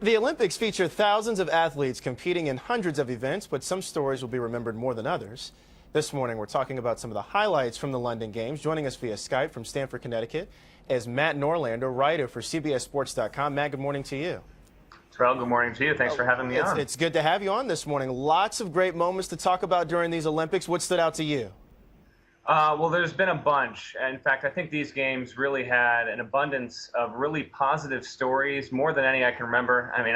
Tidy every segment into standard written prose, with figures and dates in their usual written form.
The Olympics feature thousands of athletes competing in hundreds of events, but some stories will be remembered more than others. This morning, we're talking about some of the highlights from the London Games. Joining us via Skype from Stamford, Connecticut is Matt Norlander, writer for CBSSports.com. Matt, good morning to you. Terrell, good morning to you. Thanks for having me on. It's good to have you on this morning. Lots of great moments to talk about during these Olympics. What stood out to you? Well, there's been a bunch. In fact, I think these games really had an abundance of really positive stories, more than any I can remember. I mean,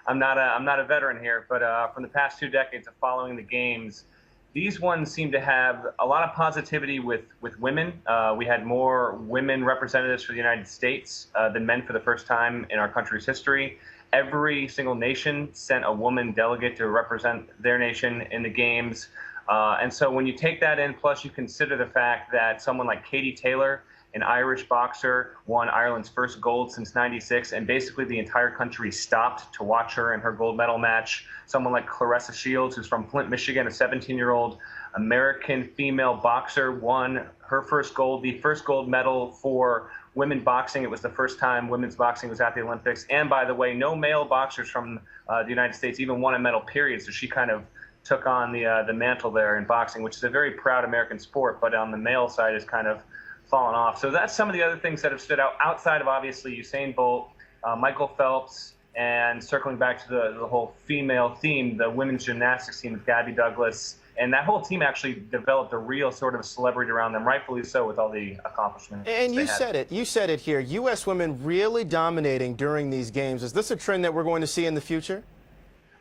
I'm not a veteran here, but from the past 2 decades of following the games, these ones seem to have a lot of positivity with women. We had more women representatives for the United States than men for the first time in our country's history. Every single nation sent a woman delegate to represent their nation in the games. And so when you take that in, plus you consider the fact that someone like Katie Taylor, an Irish boxer, won Ireland's first gold since '96, and basically the entire country stopped to watch her in her gold medal match. Someone like Claressa Shields, who's from Flint, Michigan, a 17-year-old American female boxer, won her first gold, the first gold medal for women boxing. It was the first time women's boxing was at the Olympics. And by the way, no male boxers from the United States even won a medal, period. So she kind of took on the mantle there in boxing, which is a very proud American sport, but on the male side has kind of fallen off. So that's some of the other things that have stood out outside of obviously Usain Bolt, Michael Phelps, and circling back to the whole female theme, the women's gymnastics team with Gabby Douglas. And that whole team actually developed a real sort of celebrity around them, rightfully so, with all the accomplishments. And you said it here, U.S. women really dominating during these games. Is this a trend that we're going to see in the future?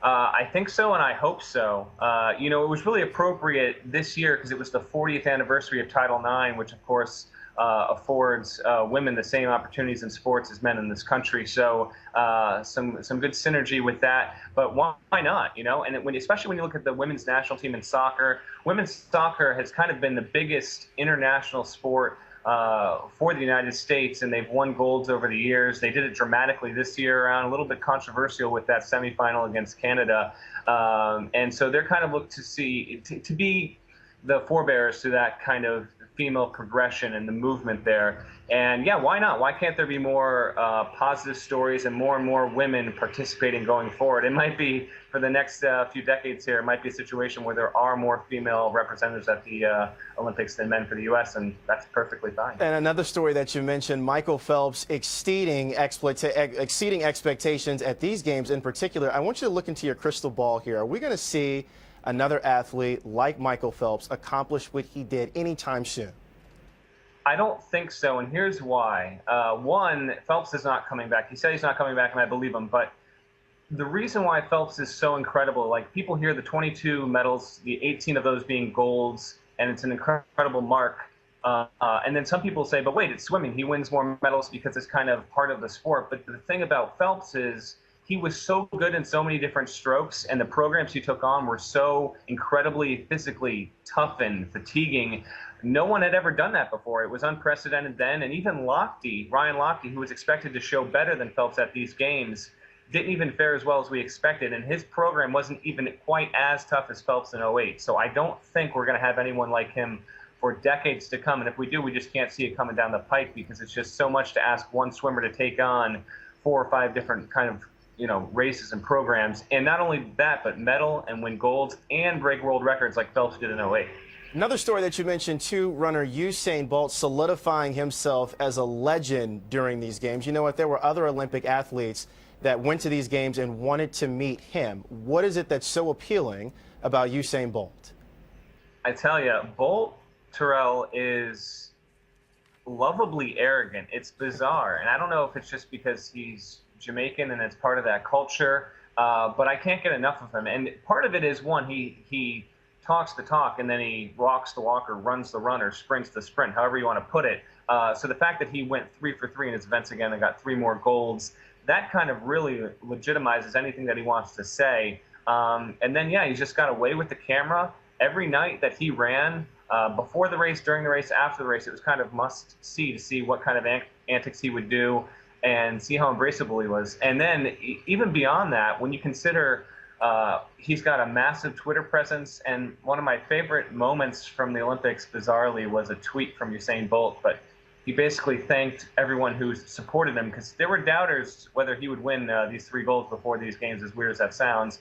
I think so, and I hope so. You know, it was really appropriate this year because it was the 40th anniversary of Title IX, which, of course, affords women the same opportunities in sports as men in this country. So some good synergy with that. But why not? You know, and especially when you look at the women's national team in soccer, women's soccer has kind of been the biggest international sport for the United States, and they've won golds over the years. They did it dramatically this year around, a little bit controversial with that semifinal against Canada. And so they're kind of looked to see, to be the forebearers to that kind of female progression and the movement there. And yeah, why not? Why can't there be more positive stories and more women participating going forward? It might be, for the next few decades here, it might be a situation where there are more female representatives at the Olympics than men for the U.S., and that's perfectly fine. And another story that you mentioned, Michael Phelps exceeding expectations at these games in particular. I want you to look into your crystal ball here. Are we going to see another athlete like Michael Phelps accomplish what he did anytime soon? I don't think so, and here's why. One, Phelps is not coming back. He said he's not coming back, and I believe him, but the reason why Phelps is so incredible, like people hear the 22 medals, the 18 of those being golds, and it's an incredible mark. And then some people say, but wait, it's swimming. He wins more medals because it's kind of part of the sport. But the thing about Phelps is he was so good in so many different strokes, and the programs he took on were so incredibly physically tough and fatiguing. No one had ever done that before. It was unprecedented then, and even Ryan Lochte, who was expected to show better than Phelps at these games, didn't even fare as well as we expected, and his program wasn't even quite as tough as Phelps in '08. So I don't think we're going to have anyone like him for decades to come, and if we do, we just can't see it coming down the pike because it's just so much to ask one swimmer to take on 4 or 5 different kind of, you know, races and programs, and not only that, but medal and win golds and break world records like Phelps did in '08. Another story that you mentioned, too, runner Usain Bolt solidifying himself as a legend during these games. You know what? There were other Olympic athletes that went to these games and wanted to meet him. What is it that's so appealing about Usain Bolt? I tell you, Bolt, Terrell, is lovably arrogant. It's bizarre, and I don't know if it's just because he's Jamaican and it's part of that culture, but I can't get enough of him. And part of it is, one, he talks the talk and then he walks the walk or runs the run or sprints the sprint, however you want to put it. So the fact that he went 3 for 3 in his events again and got 3 more golds, that kind of really legitimizes anything that he wants to say. And then, yeah, he's just got away with the camera. Every night that he ran, before the race, during the race, after the race, it was kind of must-see to see what kind of antics he would do and see how embraceable he was. And then even beyond that, when you consider he's got a massive Twitter presence, and one of my favorite moments from the Olympics, bizarrely, was a tweet from Usain Bolt. But he basically thanked everyone who supported him, because there were doubters whether he would win these 3 golds before these games, as weird as that sounds.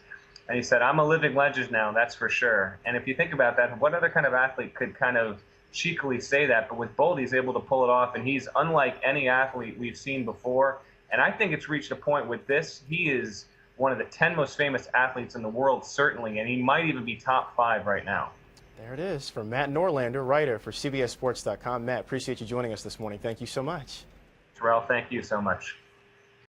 And he said, "I'm a living legend now, that's for sure." And if you think about that, what other kind of athlete could kind of cheekily say that? But with Bolt, he's able to pull it off, and he's unlike any athlete we've seen before. And I think it's reached a point with this. He is one of the 10 most famous athletes in the world, certainly, and he might even be top 5 right now. There it is from Matt Norlander, writer for CBSSports.com. Matt, appreciate you joining us this morning. Thank you so much. Terrell, thank you so much.